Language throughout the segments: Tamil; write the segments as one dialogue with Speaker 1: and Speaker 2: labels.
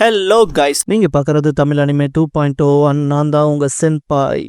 Speaker 1: ஹலோ கைஸ், நீங்க பார்க்கறது தமிழ் அனிமே 2.0 நான் தான் உங்க சென்பாய்.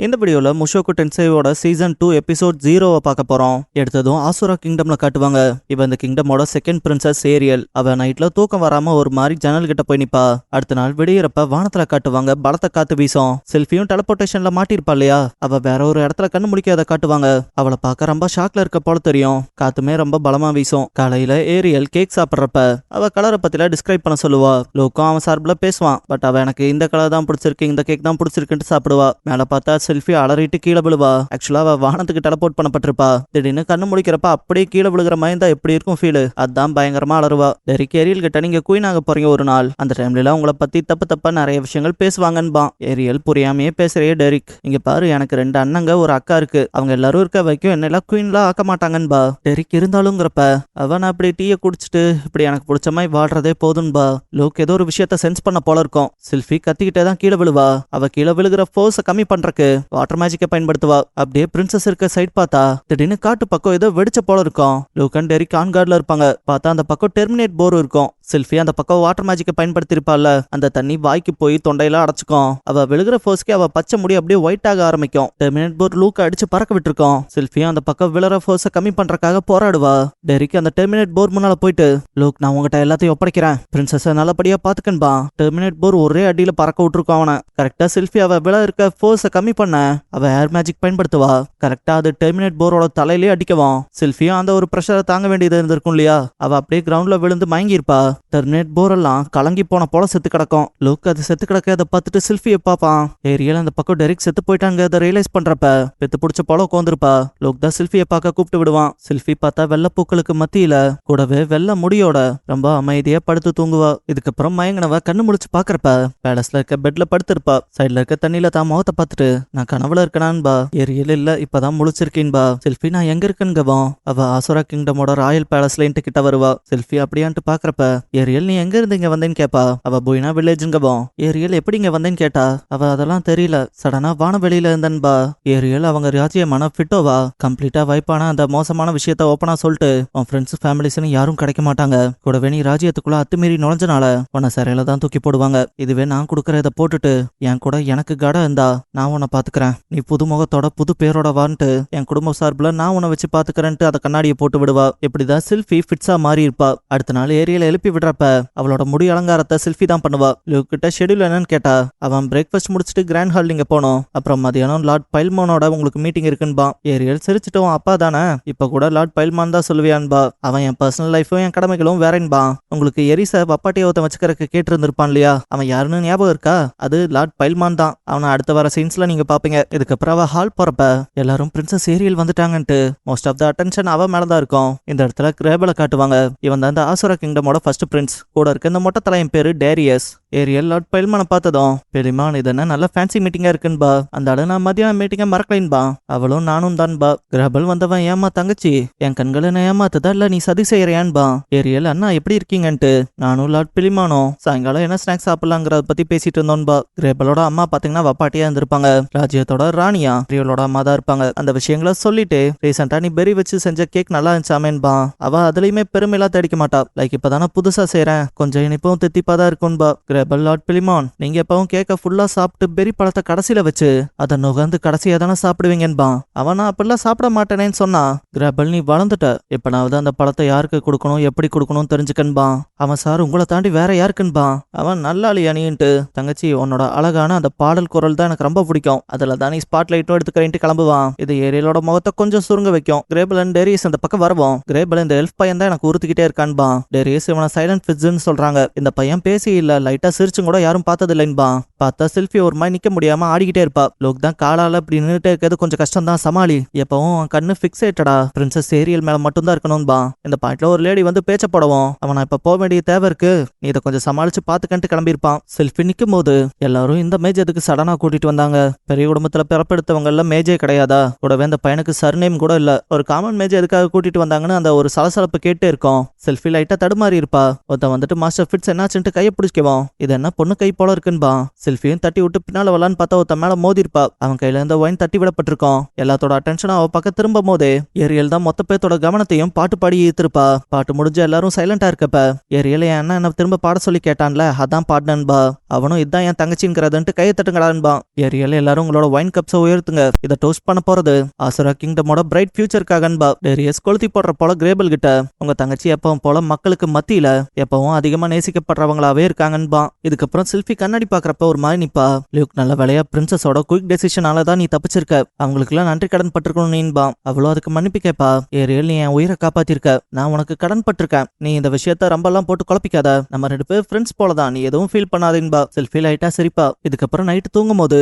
Speaker 1: இந்த வீடியோல முஷோகு டென்சையோட சீசன் 2 எபிசோட் 0 பார்க்க போறோம். எடுத்ததும் ஆசுரா கிங்டம்ல காட்டுவாங்க. இவ இந்த கிங்டமோட செகண்ட் பிரின்சஸ் ஏரியல். அவ நைட்ல தூக்கம் வராம ஒரு மாதிரி ஜன்னல் கிட்ட போய் நிப்பா. அடுத்த நாள் விடியறப்ப வானத்துல காட்டுவாங்க, பலத்த காத்து வீசும். செல்ஃபியும் டெலபோர்டேஷன்ல மாட்டிருப்பா இல்லையா, அவ வேற ஒரு இடத்துல கண்ணு முடிக்காத காட்டுவாங்க. அவளை பார்க்க ரொம்ப ஷாக்ல இருக்க போல தெரியும். காத்துமே ரொம்ப பலமா வீசும். காலையில ஏரியல் கேக் சாப்பிட்றப்ப அவ கலரை பத்தில டிஸ்கிரைப் பண்ண சொல்லுவா. லோக்கம் அவன் சார்பில் பேசுவான். பட் அவ எனக்கு இந்த கலர் தான் பிடிச்சிருக்கு, இந்த கேக் தான் பிடிச்சிருக்குன்னு சாப்பிடுவா. மேல பார்த்தா செல்ஃபி அலறிட்டு கீழே விழுவா. ஆக்சுவலா அவ வானத்துக்கு டெலபோர்ட் பண்ணப்பட்டிருப்பா. திடீர்னு கண்ணு முடிக்கிறப்ப அப்படியே கீழே விழுகிற மாதிரி தான் எப்படி இருக்கும் ஃபீல். அதான் பயங்கரமா அலறுவா. டெரிக் ஏரியல் கிட்ட நீங்க குயின் ஆக போறீங்க ஒரு நாள், அந்த டைம்ல உங்களை பத்தி தப்பா நிறைய விஷயங்கள் பேசுவாங்கன்பா. ஏரியல் புரியாமையே பேசுறியே டெரிக், இங்க பாரு எனக்கு 2 அண்ணங்க ஒரு அக்கா இருக்கு, அவங்க எல்லாரும் இருக்க வைக்கும் என்னெல்லாம் குயின்லாம் ஆக்க மாட்டாங்கன்பா. டெரிக் இருந்தாலுங்கிறப்ப அவன் அப்படி டீயை குடிச்சிட்டு இப்படி எனக்கு பிடிச்ச மாதிரி வாழ்றதே போதும்பா. லோக் ஏதோ ஒரு விஷயத்த சென்ஸ் பண்ண போல இருக்கும். செல்ஃபி கத்திக்கிட்டே தான் கீழே விழுவா. அவ கீழே விழுகிற ஃபோர்ஸை கம்மி பண்றக்கு வாட்டர் மேஜிக்கை பயன்படுத்துவா. அப்படியே பிரின்சஸ் இருக்க சைட் பார்த்தா திடீர்னு காட்டு பக்கம் ஏதோ வெடிச்ச போல இருக்கும். லூக் அண்ட் டெரிக் ஆன் கார்ட்ல இருப்பாங்க. பார்த்தா அந்த பக்கம் டெர்மினேட் போர் இருக்கும். செல்ஃபி அந்த பக்கம் வாட்டர் மேஜிக்கை பயன்படுத்தி இருப்பாள். அந்த தண்ணி வாய்க்கு போய் தொண்டையில அடைச்சுக்கும். அவ விழுகிற ஃபோர்ஸ்க்கு அவ பச்சை முடி அப்படியே ஒயிட் ஆக ஆரம்பிக்கும். டெர்மினேட் போர் லூக் அடிச்சு பறக்க விட்டுருக்கோம். செல்ஃபியும் அந்த பக்கம் விழுற ஃபோர்ஸை கம்மி பண்றதுக்காக போராடுவா. டெரிக் அந்த டெர்மினேட் போர் முன்னால போயிட்டு, லூக் நான் உங்ககிட்ட எல்லாத்தையும் ஒப்படைக்கிறேன், பிரின்சஸ் நல்லபடியா பாத்துக்கன்பா. டெர்மினேட் போர் ஒரே அடியில பறக்க விட்டுருக்கோம் அவனை. கரெக்டா செல்ஃபி அவ விழ இருக்க ஃபோர்ஸை கம்மி பண்ண அவ ஏர் மேஜிக் பயன்படுத்துவா. கரெக்டா அது டெர்மினேட் போரோட தலையிலேயே அடிக்கவும். செல்ஃபியும் அந்த ஒரு பிரஷரை தாங்க வேண்டியது இருந்திருக்கும் இல்லையா, அவ அப்படியே கிரவுண்ட்ல விழுந்து மயங்கி இருப்பா. டெர்மினேட் போர் எல்லாம் கலங்கி போன போல செத்து கிடக்கும். லுக் அது செத்து கிடக்க அதை பார்த்துட்டு செல்ஃபியை பாப்பான். ஏரியல் அந்த பக்கம் டெரிக் செத்து போயிட்டாங்க அதை ரியலைஸ் பண்றப்ப பெத்து பிடிச்ச போல உட்காந்துருப்பா. லுக் தான் செல்ஃபியை பார்க்க கூப்பிட்டு விடுவான். செல்ஃபி பார்த்தா வெள்ளப்பூக்களுக்கு மத்தியில கூடவே வெள்ள முடியோட ரொம்ப அமைதியா படுத்து தூங்குவா. இதுக்கப்புறம் மயங்கினவ கண்ணு முடிச்சு பாக்குறப்ப பேலஸ்ல இருக்க பெட்ல படுத்திருப்பா. சைட்ல இருக்க தண்ணியில தான் முகத்தை பார்த்துட்டு நான் கனவுல இருக்கனான்பா. ஏரியல் இல்ல இப்பதான் முழிச்சிருக்கேன்பா. செல்ஃபி நான் எங்க இருக்குங்கவா. அவ ஆசுரா கிங்டமோட ராயல் பேலஸ்ல கிட்ட வருவா. செல்ஃபி அப்படியான்ட்டு பாக்குறப்ப ஏரியல் நீ எங்க இருந்து இங்க வந்தேன்னு கேப்பா. அவ போயினா வில்லேஜுங்கவோ. ஏரியல் எப்படி இங்க வந்தேன்னு கேட்டா அவ அதெல்லாம் தெரியல, சடனா வானவெளியில இருந்தன்பா. ஏரியல் அவங்க ராஜ்யமான ஃபிட்டோவா கம்ப்ளீட்டா வைப்பான அந்த மோசமான விஷயத்த ஓப்பனா சொல்லிட்டு உன் ஃப்ரெண்ட்ஸ் ஃபேமிலிஸ்னு யாரும் கிடைக்க மாட்டாங்க, கூடவே நீ ராஜ்யத்துக்குள்ள அத்துமீறி நுழைஞ்சனால உன்னை சிறையில தான் தூக்கி போடுவாங்க. இதுவே நான் கொடுக்கற இதை போட்டுட்டு என் கூட எனக்கு கட இருந்தா நான் உன்னை பாத்துக்கிறேன், நீ புது முகத்தோட புது பேரோட வான்ட்டு என் குடும்ப சார்பில் நான் உன்னை வச்சு பாத்துக்கிறேன்ட்டு அதை கண்ணாடியை போட்டு விடுவா. இப்படிதான் செல்ஃபி ஃபிட்ஸா மாறி இருப்பா. அடுத்த நாள் ஏரியல எழுப்பி விடுறப்ப அவளோட முடி அலங்காரத்தை செல்ஃபி தான் பண்ணுவா. லுக் கிட்ட ஷெட்யூல் என்னன்னு கேட்டா அவன் பிரேக்ஃபாஸ்ட் முடிச்சுட்டு கிராண்ட் ஹால் நீங்க போனோம், அப்புறம் மதியானம் லார்ட் பைல்மானோட உங்களுக்கு மீட்டிங் இருக்குன்பா. ஏரியல் சிரிச்சுட்டு அப்பா தானே, இப்ப கூட லார்ட் பைல்மான் தான் சொல்லுவியான்பா. அவன் என் பர்சனல் லைஃபும் என் கடமைகளும் வேறேன்பா. உங்களுக்கு எரிச வப்பாட்டியவத்தை வச்சுக்கிறதுக்கு கேட்டு இருந்திருப்பான் இல்லையா, அவன் யாருன்னு ஞாபகம் இருக்கா, அது லார்ட் பைல்மான் தான். அவனை அடுத்த வர சீன்ஸ்ல நீங்க பாப்பீங்க. இதுக்கப்புறம் அவ ஹால் போறப்ப எல்லாரும் பிரின்சஸ் ஏரியல் வந்துட்டாங்கன்ட்டு மோஸ்ட் ஆஃப் த அட்டென்ஷன் அவ மேலதான் இருக்கும். இந்த இடத்துல கிரேபலை காட்டுவாங்க. இவன் தான் இந்த ஆசுரா கிங்டமோட ஃபர்ஸ்ட் பிரின்ஸ். கூட இருக்க இந்த மொட்டை தலையின் பேரு டேரியஸ். ஏரியல் லார்ட் பைல்மானை பார்த்ததும் பெரியமான் இது என்ன நல்ல ஃபேன்சி மீட்டிங்கா இருக்குன்பா, அந்த ஆளு நான் மதியான மீட்டிங்கை மறக்கலைன்பா. அவளும் நானும் தான்பா. கிரேபல் வந்தவன் ஏமா தங்கச்சி என் கண்களை நான் ஏமாத்துதா இல்ல நீ சதி செய்யறியான்பா. ஏரியல் அண்ணா எப்படி இருக்கீங்கன்ட்டு நானும் லார்ட் பிலிமானும் சாயங்காலம் என்ன ஸ்நாக்ஸ் சாப்பிடலாங்கிறத பத்தி பேசிட்டு இருந்தோன்பா. கிரேபலோட அம்மா பாத்தீங்கன்னா வப்பாட்டியா இருந்திருப்பாங்க. ராஜ்யத்தோட ராணியா பிரியோலோட அம்மா தான் இருப்பாங்க. அந்த விஷயங்களை சொல்லிட்டு ரீசெண்டா நீ பெரி வச்சு செஞ்ச கேக் நல்லா இருந்துச்சாமேன்பா. அவ அதுலயுமே பெருமையெல்லாம் தேடிக்க மாட்டா. லைக் இப்பதானே புதுசா செய்யறேன், கொஞ்சம் இனிப்பும் தித்திப்பா தான் இருக்குன்பா. கிரேபல் லார்ட் பிலிமான் நீங்க எப்பவும் கேக்க ஃபுல்லா சாப்பிட்டு பெரி பழத்தை கடைசியில வச்சு அதை நுகர்ந்து கடைசியா தானே சாப்பிடுவீங்கன்பா. அவனா அப்படிலாம் சாப்பிட மாட்டேனேன்னு சொன்னா கிரேபல் நீ வளர்ந்துட்ட, எப்பனாவது அந்த பழத்தை யாருக்கு கொடுக்கணும் எப்படி கொடுக்கணும் தெரிஞ்சுக்கன்பா. அவன் சார் உங்களை தாண்டி வேற யாருக்குன்பா. அவன் நல்லாளியா நீன்ட்டு தங்கச்சி உன்னோட அழகான அந்த பாடல் குரல் தான் எனக்கு ரொம்ப பிடிக்கும், அதுல தான் நீ ஸ்பாட் லைட்டும் எடுத்துக்கிறேன்ட்டு கிளம்புவான். இது ஏரியலோட முகத்தை கொஞ்சம் சுருங்க வைக்கும். கிரேபல் அண்ட் டேரியஸ் அந்த பக்கம் வருவோம். கிரேபல் இந்த எல்ஃப் பையன் தான் எனக்கு உறுத்திக்கிட்டே இருக்கான்பா. டேரியஸ் இவனை சைலண்ட் ஃபிட்ஸ்ன்னு சொல்றாங்க. இந்த பையன் பேசி இல்ல லைட்டா சிரிச்சும் கூட யாரும் பார்த்தது இல்லைன்பா. பார்த்தா செல்ஃபி ஒரு மாதிரி நிக்க முடியாம ஆடிக்கிட்டே இருப்பா. லோக் தான் காலால அப்படி நின்றுட்டே இருக்கிறது கொஞ்சம் கஷ்டம் தான், சமாளி. எப்பவும் அவன் கண்ணு ஃபிக்ஸேட்டடா பிரின்சஸ் ஏரியல் மேல மட்டும் தான் இருக்கணும்பா. இந்த பாயிண்ட்ல ஒரு லேடி வந்து பேச்ச போடவும் அவனை இப்ப போக வேண்டிய தேவை இருக்கு, நீ இதை கொஞ்சம் சமாளிச்சு பாத்துக்கன்ட்டு கிளம்பியிருப்பான். செல்ஃபி நிக்கும் போது எல்லாரும் இந்த மேஜ் எதுக்கு சடனா கூட்டிட்டு வந்தாங்க? பெரிய குடும்பத்துல பிறப்பெடுத்தவங்கல மேஜே கிடையாதா? கூடவே அந்த பையனுக்கு சர்நேம் கூட இல்ல, ஒரு காமன் மேஜ் எதுக்காக கூட்டிட்டு வந்தாங்கன்னு அந்த ஒரு சலசலப்பு கேட்டே இருக்கும். செல்ஃபி லைட்டா தடுமாறி இருப்பா. ஒருத்தன் வந்துட்டு மாஸ்டர் ஃபிட்ஸ் என்னாச்சுன்ட்டு கையை பிடிச்சிக்குவான். இது என்ன பொண்ணு கை போல இருக்குன்பா. செல்ஃபியும் தட்டி விட்டு பின்னால வரலான்னு பார்த்தா ஒருத்தன் மேல மோதி இருப்பா. அவன் கையில இருந்த ஒயின் தட்டி விடப்பட்டிருக்கோம். எல்லாத்தோட அட்டென்ஷனும் அவ பக்கம் திரும்பும் போதே ஏரியல் தான் மொத்த பேத்தோட கவனத்தையும் பாட்டு பாடி ஈர்த்திருப்பா. பாட்டு முடிஞ்ச எல்லாரும் சைலண்டா இருக்கப்ப ஏரியல் என் அண்ணன் என்ன திரும்ப பாட சொல்லி கேட்டான்ல, அதான் பாடினன்பா. அவனும் இதான் என் தங்கச்சிங்கிறதுன்ட்டு கையை தட்டுங்கடான்பா. ஏரியல் எல்லாரும் உங்களோட ஒயின் கப்ஸை உயர்த்துங்க, இதை டோஸ்ட் பண்ண போறது ஆசுரா கிங்டமோட பிரைட் ஃபியூச்சருக்காகன்பா. டேரியஸ் கொளுத்தி போடுற போல கிரேபல் கிட்ட உங்க தங்கச்சி எப்பவும் போல மக்களுக்கு மத்தியில எப்பவும் அதிகமா நேசிக்கப்படுறவங்களாவே இருக்காங்கன்பா. இதுக்கப்புறம் செல்ஃபி கண்ணாடி பாக்குறப்ப ஒரு மாதிரி நிப்பா. லியூக் நல்ல வேலையா பிரின்சஸோட குயிக் டெசிஷனால தான் நீ தப்பிச்சிருக்க, அவங்களுக்கு எல்லாம் நன்றி கடன் பட்டிருக்கணும் நீன்பா. அவ்வளோ அதுக்கு மன்னிப்பு கேப்பா. ஏரியல் நீ என் உயிரை காப்பாத்திருக்க, நான் உனக்கு கடன் பட்டிருக்கேன், நீ இந்த விஷயத்த ரொம்ப எல்லாம் போட்டு குழப்பிக்காத, நம்ம 2 பேர் ஃப்ரெண்ட்ஸ் போலதான், நீ எதுவும் ஃபீல் பண்ணாதேன்பா. செல்ஃபி லைட்டா சிரிப்பா. இதுக்கப்புறம் நைட்டு தூங்கும் போது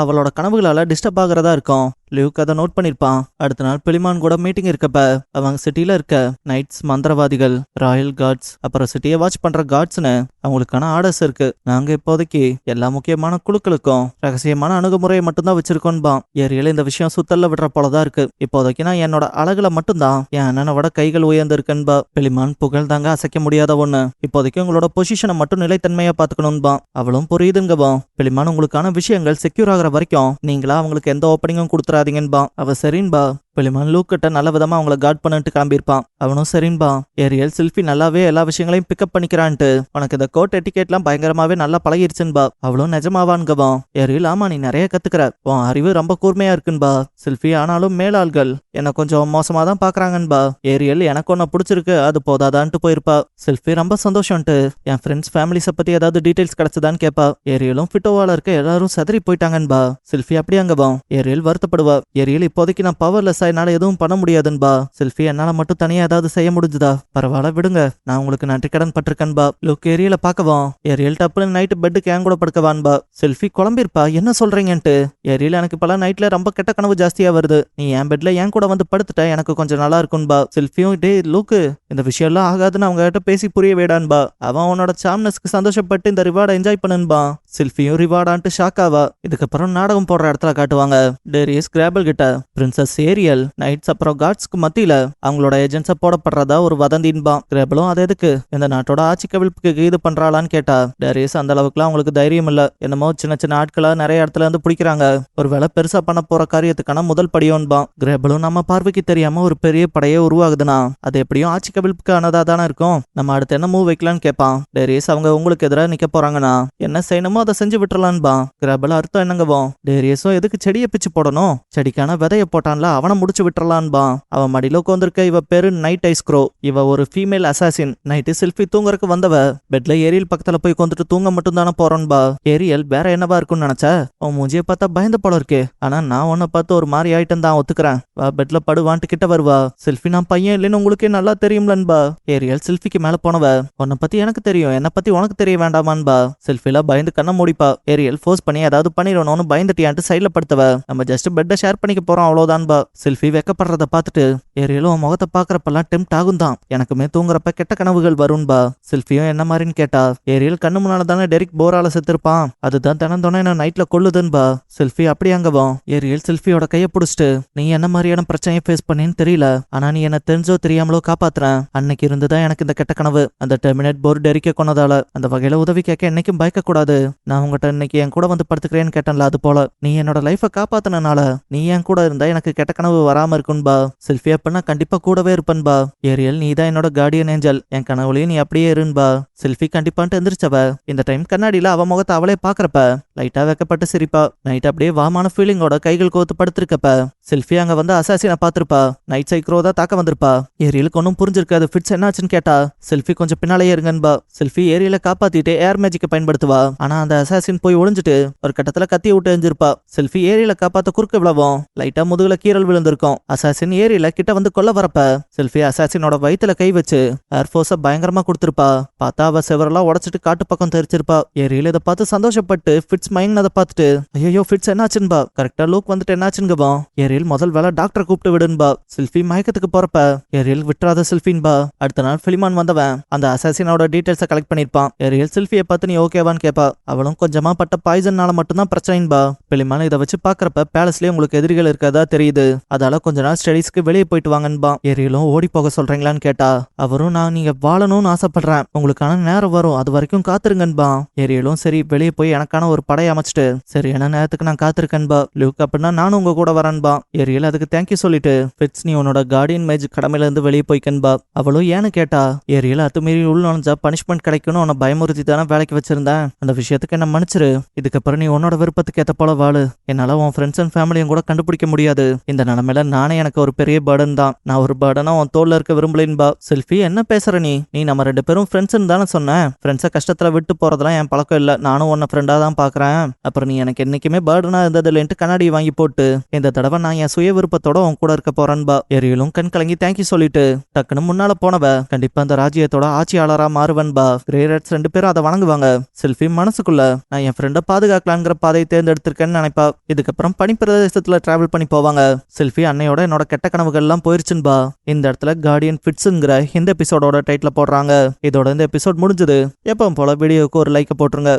Speaker 1: அவளோட கனவுகளால டிஸ்டர்ப் ஆகிறதா இருக்கும். லியூக் அதை நோட் பண்ணிருப்பான். அடுத்த நாள் பிலிமான் கூட மீட்டிங் இருக்கப்ப அவங்க சிட்டில இருக்க நைட்ஸ், மந்திரவாதிகள், ராயல் கார்ட்ஸ், அப்புறம் சிட்டியை வாட்ச் பண்ற கார்ட்ஸ்னு அவங்களுக்கான ஆர்டர்ஸ் இருக்கு. நாங்க இப்போதைக்கு எல்லா முக்கியமான குழுக்களுக்கும் ரகசியமான அணுகுமுறையை மட்டும்தான் வச்சிருக்கோன்பா. ஏரியல் இந்த விஷயம் சுத்தல்ல விடுற போலதான் இருக்கு. இப்போதைக்கு நான் என்னோட அழகுல மட்டும்தான் என் அண்ணனை விட கைகள் உயர்ந்து இருக்குன்பா. பிலிமான் புகழ் தாங்க அசைக்க முடியாத ஒண்ணு, இப்போதைக்கு உங்களோட பொசிஷனை மட்டும் நிலைத்தன்மையா பாத்துக்கணும்பா. அவளும் புரியுதுங்கவா. பிலிமான் உங்களுக்கான விஷயங்கள் செக்யூர் ஆகிற வரைக்கும் நீங்களா அவங்களுக்கு எந்த ஓப்பனிங்கும் கொடுத்துறாதீங்கன்பா. அவ சரின்பா. பிலிமான் லூக் கிட்ட நல்ல விதமா அவங்கள கார்ட் பண்ணிட்டு கிளம்பியிருப்பான். அவனும் சரின்பா. ஏரியல் செல்ஃபி நல்லாவே எல்லா விஷயங்களையும் பிக்கப் பண்ணிக்கிறான்ட்டு உனக்கு இந்த கோட் எட்டிகேட்லாம் பயங்கரமாவே நல்லா பழகிருச்சுன்பா. அவளும் நிஜமாவான்கவா. ஏரியல் ஆமா நீ நிறைய கத்துக்கிற, உன் அறிவு ரொம்ப கூர்மையா இருக்குன்பா. செல்ஃபி ஆனாலும் மேலாள்கள் என்ன கொஞ்சம் மோசமா தான் பாக்குறாங்கன்பா. ஏரியல் எனக்கு ஒன்ன பிடிச்சிருக்கு, அது போதாதான்ட்டு போயிருப்பா. செல்ஃபி ரொம்ப சந்தோஷம்ட்டு என் ஃப்ரெண்ட்ஸ் ஃபேமிலிஸை பத்தி ஏதாவது டீடைல்ஸ் கிடைச்சதான்னு கேப்பா. ஏரியலும் ஃபிட்டோவால இருக்க எல்லாரும் சதறி போயிட்டாங்கன்பா. செல்ஃபி அப்படி அங்கவா. ஏரியல் வருத்தப்படுவா. ஏரியல் இப்போதைக்கு நான் பவர்லெஸ், என்னால எதுவும் பண்ண முடியாதுன்பா. செல்ஃபி என்னால மட்டும் தனியா ஏதாவது செய்ய முடிஞ்சுதா? பரவாயில்ல விடுங்க, நான் உங்களுக்கு நன்றி கடன் பட்டிருக்கேன்பா. லுக் ஏரியல பாக்கவா. ஏரியல் டப்புன்னு நைட்டு பெட்டுக்கு ஏன் கூட படுக்கவான்பா. செல்ஃபி குழம்பிருப்பா. என்ன சொல்றீங்கன்ட்டு. ஏரியல் எனக்கு பல நைட்ல ரொம்ப கெட்ட கனவு ஜாஸ்தியா வருது, நீ என் பெட்ல ஏன் கூட வந்து படுத்துட்ட, எனக்கு கொஞ்சம் நல்லா இருக்கும்பா. செல்ஃபியும் டே லூக்கு இந்த விஷயம் எல்லாம் ஆகாதுன்னு அவங்க கிட்ட பேசி புரிய வேடான்பா. அவன் உன்னோட சாம்னஸ்க்கு சந்தோஷப்பட்டு இந்த ரிவார்டை என்ஜாய் பண்ணுன்பா. செல்ஃபியும் ரிவார்டான்ட்டு ஷாக்காவா. இதுக்கப்புறம் நாடகம் போடுற இடத்துல காட்டுவாங்க. டேரியஸ் கிராபல் கிட்ட பிரின்சஸ் ஏரியல் நைட்ஸ் அப்புறம் கார்ட்ஸ்க்கு மத்தியில அவங்களோட ஏஜென்ட்ஸா போடப்படுறதா ஒரு வதந்தின்பா. கிரேபலும் அது எதுக்கு இந்த நாட்டோட ஆட்சி கவிழ்ப்புக்கு இது பண்றாளான்னு கேட்டா. டேரியஸ் அந்த அளவுக்குலாம் அவங்களுக்கு தைரியம் இல்ல, என்னமோ சின்ன சின்ன ஆட்களா நிறைய இடத்துல இருந்து பிடிக்கிறாங்க, ஒரு வேலை பெருசா பண்ண போற காரியத்துக்கான முதல் படியோன்பா. கிரேபலும் நம்ம பார்வைக்கு தெரியாம ஒரு பெரிய படையே உருவாகுதுன்னா அது எப்படியும் ஆட்சி கவிழ்ப்புக்கு ஆனதா தானே இருக்கும், நம்ம அடுத்து என்ன மூவ் வைக்கலான்னு கேட்பான். டேரியஸ் அவங்க உங்களுக்கு எதிராக நிக்க போறாங்கன்னா என்ன செய்யணுமோ அதை செஞ்சு விட்டுறலான்பா. கிரேபல் அர்த்தம் என்னங்கவோம். டேரியஸும் எதுக்கு செடியை பிச்சு போடணும், செடிக்கான விதைய போட்டான்ல அவனை முடிச்சு விட்டுறலான்பா. அவன் மடியில உட்காந்துருக்க இவ பேரு நைட் ஐஸ்க்ரோ. இவ ஒரு ஃபீமேல் அசாசின். நைட்டு செல்ஃபி தூங்கறக்கு வந்தவ பெட்ல ஏரியல் பக்கத்துல போய் கொண்டுட்டு தூங்க மட்டும் தானே போறோன்பா. ஏரியல் வேற என்னவா இருக்கும்னு நினைச்ச, உன் மூஞ்சியை பார்த்தா பயந்த போல இருக்கு, ஆனா நான் உன்னை பார்த்து ஒரு மாதிரி ஆயிட்டம் தான், ஒத்துக்கிறேன், வா பெட்ல படுவான்ட்டு கிட்ட வருவா. செல்ஃபி நான் பையன் இல்லைன்னு உங்களுக்கே நல்லா தெரியும்லன்பா. ஏரியல் செல்ஃபிக்கு மேல போனவ உன்னை பத்தி எனக்கு தெரியும், என்ன பத்தி உனக்கு தெரிய வேண்டாமான்பா. செல்ஃபில பயந்து கண்ண மூடிப்பா. ஏரியல் ஃபோர்ஸ் பண்ணி ஏதாவது பண்ணிடணும்னு பயந்துட்டியான்ட்டு சைட்ல படுத்தவ. நம்ம ஜஸ்ட் பெட்டை ஷேர் பண்ணிக்க போறோம் அவ்வளவுதான்பா. செல்ஃபி வெக்கப்படுறத பார்த்துட்டு ஏரியலும் முகத்தை பாக்குறப்பெல்லாம் டெம்ட் ஆகும் தான், எனக்குமே தூங்குறப்ப கெட்ட கனவுகள் வரும்பா. செல்ஃபியும் என்ன மாதிரின்னு கேட்டா. ஏரியல் கண்ணு முன்னால தானே டெரிக் போரால செத்துருப்பான், அதுதான் தினந்தோன என்ன நைட்ல கொள்ளுதுன்பா. செல்ஃபி அப்படி அங்கவும். ஏரியல் செல்ஃபியோட கையை பிடிச்சிட்டு நீ என்ன மாதிரியான பிரச்சனையை ஃபேஸ் பண்ணின்னு தெரியல, ஆனா நீ என்ன தெரிஞ்சோ தெரியாமலோ காப்பாத்துறேன், அன்னைக்கு இருந்துதான் எனக்கு இந்த கெட்ட கனவு, அந்த டெர்மினேட் போர் டெரிக்க கொன்னதால, அந்த வகையில உதவி கேட்க என்னைக்கும் பயக்க கூடாது, நான் உங்ககிட்ட இன்னைக்கு என் கூட வந்து படுத்துக்கிறேன்னு கேட்டேன்ல, அது போல நீ என்னோட லைஃபை காப்பாத்தினால நீ என் கூட இருந்தா எனக்கு கெட்ட கனவு வராம இருக்குன்பா. செல்ஃபி அப்பனா கண்டிப்பா கூடவே இருப்பன்பா. ஏரியல் நீ தான் என்னோட கார்டியன் ஏஞ்சல், என் கனவுலையும் நீ அப்படியே இருன்பா. செல்ஃபி கண்டிப்பான்ட்டு எந்திரிச்சவ இந்த டைம் கண்ணாடியில அவ முகத்தை அவளே பாக்குறப்ப லைட்டா வைக்கப்பட்டு சிரிப்பா. நைட் அப்படியே வாமான ஃபீலிங்கோட கைகள் கோத்து படுத்திருக்கப்ப செல்ஃபி அங்க வந்து அசாசினை பாத்திருப்பா. நைட் சைக்ரோதா தாக்க வந்திருப்பா. ஏரியலுக்கு ஒன்னும் புரிஞ்சிருக்காது. ஃபிட்ஸ் என்னாச்சுன்னு கேட்டா. செல்ஃபி கொஞ்சம் பின்னாலேயே இருங்கன்பா. செல்ஃபி ஏரியல காப்பாத்திட்டு ஏர் மேஜிக்கை பயன்படுத்துவா. ஆனா அந்த அசாசின் போய் ஒளிஞ்சிட்டு ஒரு கட்டத்துல கத்திய விட்டு எரிஞ்சிருப்பா. செல்ஃபி ஏரியல காப்பாத்த குறுக்க விழவும் லைட்டா முதுகுல கீரல் விழுந்து விழுந்திருக்கும். அசாசின் ஏரியில கிட்ட வந்து கொல்ல வரப்ப செல்ஃபி அசாசினோட வயித்துல கை வச்சு ஏர்ஃபோர்ஸ பயங்கரமா கொடுத்திருப்பா. பார்த்தா அவ செவரெல்லாம் உடைச்சிட்டு காட்டு பக்கம் தெரிச்சிருப்பா. ஏரியில இதை பார்த்து சந்தோஷப்பட்டு ஃபிட்ஸ் மயங்கினதை பார்த்துட்டு ஐயோ ஃபிட்ஸ் என்னாச்சுன்பா. கரெக்டா லூக் வந்துட்டு என்னாச்சுங்கபா. ஏரியல் முதல் வேலை டாக்டரை கூப்பிட்டு விடுன்பா. செல்ஃபி மயக்கத்துக்கு போறப்ப ஏரியல் விட்டுறாத செல்ஃபின்பா. அடுத்த நாள் பிலிமான் வந்தவன் அந்த அசாசினோட டீடைல்ஸை கலெக்ட் பண்ணிருப்பான். ஏரியல் செல்ஃபியை பார்த்து நீ ஓகேவான்னு கேப்பா. அவளும் கொஞ்சமா பட்ட பாய்சன்னால மட்டும்தான் பிரச்சனைன்பா. பிலிமான் இதை வச்சு பாக்குறப்ப பேலஸ்லயே உங்களுக்கு எதிரிகள் இருக்கதா தெரியுது, அதால கொஞ்ச நாள் ஸ்டடீஸ்க்கு வெளியே போயிட்டு வாங்கன்பா. ஏரியலும் ஓடி போக சொல்றீங்களான்னு கேட்டா அவரும் நான் நீங்க வாழணும்னு ஆசைப்படுறேன், உங்களுக்கான நேரம் வரும், அது வரைக்கும் காத்திருங்கன்பா. ஏரியலும் சரி வெளியே போய் எனக்கான ஒரு படை அமைச்சிட்டு சரியான நேரத்துக்கு நான் காத்திருக்கேன்பா. லுக் அப்படின்னா நானும் உங்க கூட வரேன்பா. ஏரியல் அதுக்கு தேங்க்யூ சொல்லிட்டு ஃபிட்ஸ் நீ உன்னோட கார்டியன் மேஜ் கடமையில இருந்து வெளியே போய்க்கன்பா. அவளும் ஏன்னு கேட்டா ஏரியல் அத்துமீறி உள்ள நுழைஞ்சா பனிஷ்மெண்ட் கிடைக்கும்னு உன்னை பயமுறுத்தி தானே வேலைக்கு வச்சிருந்தேன், அந்த விஷயத்துக்கு என்ன மன்னிச்சிரு. இதுக்கப்புறம் நீ உன்னோட விருப்பத்துக்கு ஏத்த போல வாழு. என்னால உன் ஃப்ரெண்ட்ஸ் அண்ட் ஃபேமிலியும் கூட கண்டுபிடிக்க முடியாது. இந்த நிலைமையில நானே எனக்கு ஒரு பெரிய பர்டன் தான். நான் ஒரு பர்டனா உன் தோல்ல இருக்க விரும்பலேன்பா. செல்ஃபி என்ன பேசுற நீ நம்ம 2 பேரும் ஃப்ரெண்ட்ஸ்ன்னு தானே சொன்னேன். ஃப்ரெண்ட்ஸை கஷ்டத்துல விட்டு போறதெல்லாம் என் பழக்கம் இல்ல. நானும் உன்னை ஃப்ரெண்டா தான் பாக்குறேன். அப்புறம் நீ எனக்கு என்னைக்குமே பர்டனா இருந்தது இல்லைன்ட்டு கண்ணாடி வாங்கி போட்டு இந்த தடவை நான் என் சுய விருப்பத்தோட உன் கூட இருக்க போறேன்பா. எரியிலும் கண் கலங்கி தேங்க்யூ சொல்லிட்டு டக்குன்னு முன்னால போனவ கண்டிப்பா அந்த ராஜ்யத்தோட ஆட்சியாளரா மாறுவன்பா. கிரே ரெட்ஸ் 2 பேரும் அதை வணங்குவாங்க. செல்ஃபி மனசுக்குள்ள நான் என் ஃப்ரெண்டை பாதுகாக்கலாங்கிற பாதையை தேர்ந்தெடுத்திருக்கேன்னு நினைப்பா. இதுக்கப்புறம் பனிப்பிரதேசத்துல டிராவல் பண்ணி போவாங்க. செல்ஃபி அன்னையோட என்னோட கெட்ட கனவுகள் எல்லாம் போயிருச்சுன்பா. இந்த இடத்துல கார்டியன் ஃபிட்ஸ்ங்கிற இந்த எபிசோடோட டைட்டில் போடுறாங்க. இதோட இந்த எபிசோட் முடிஞ்சது. எப்பவும் போல வீடியோக்கு ஒரு லைக் போட்டுருங்க.